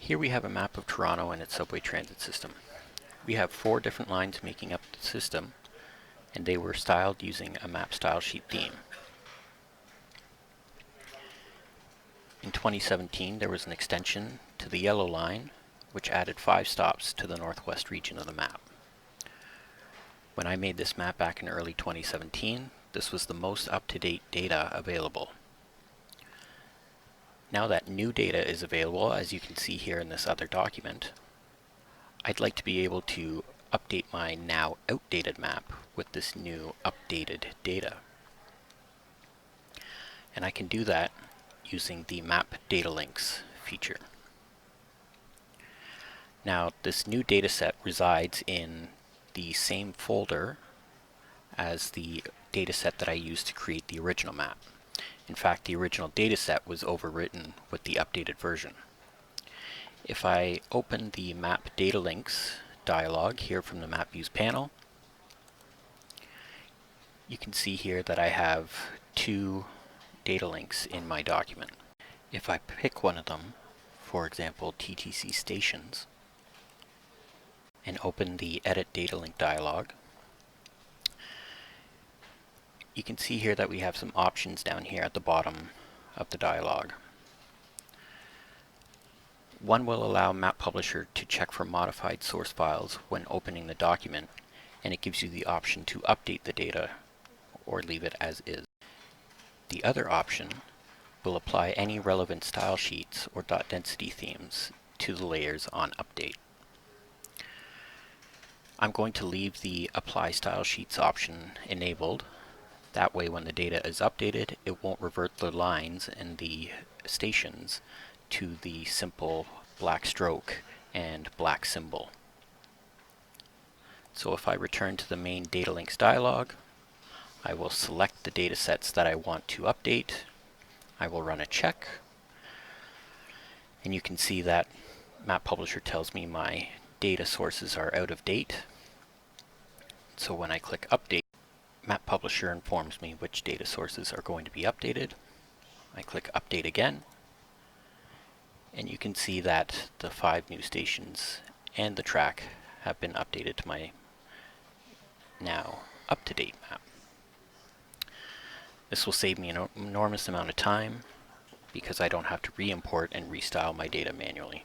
Here we have a map of Toronto and its subway transit system. We have 4 different lines making up the system, and they were styled using a map style sheet theme. In 2017, there was an extension to the yellow line, which added 5 stops to the northwest region of the map. When I made this map back in early 2017, this was the most up-to-date data available. Now that new data is available, as you can see here in this other document, I'd like to be able to update my now outdated map with this new updated data. And I can do that using the Map Data Links feature. Now, this new data set resides in the same folder as the data set that I used to create the original map. In fact, the original data set was overwritten with the updated version. If I open the Map Data Links dialog here from the Map Views panel, you can see here that I have 2 data links in my document. If I pick one of them, for example TTC Stations, and open the Edit Data Link dialog, you can see here that we have some options down here at the bottom of the dialog. One will allow MAPublisher to check for modified source files when opening the document, and it gives you the option to update the data or leave it as is. The other option will apply any relevant style sheets or .density themes to the layers on update. I'm going to leave the Apply Style Sheets option enabled. That way when the data is updated, it won't revert the lines and the stations to the simple black stroke and black symbol. So if I return to the main Data Links dialog, I will select the data sets that I want to update. I will run a check, and you can see that MAPublisher tells me my data sources are out of date. So when I click Update, MAPublisher informs me which data sources are going to be updated. I click Update again, and you can see that the 5 new stations and the track have been updated to my now up-to-date map. This will save me an enormous amount of time because I don't have to re-import and restyle my data manually.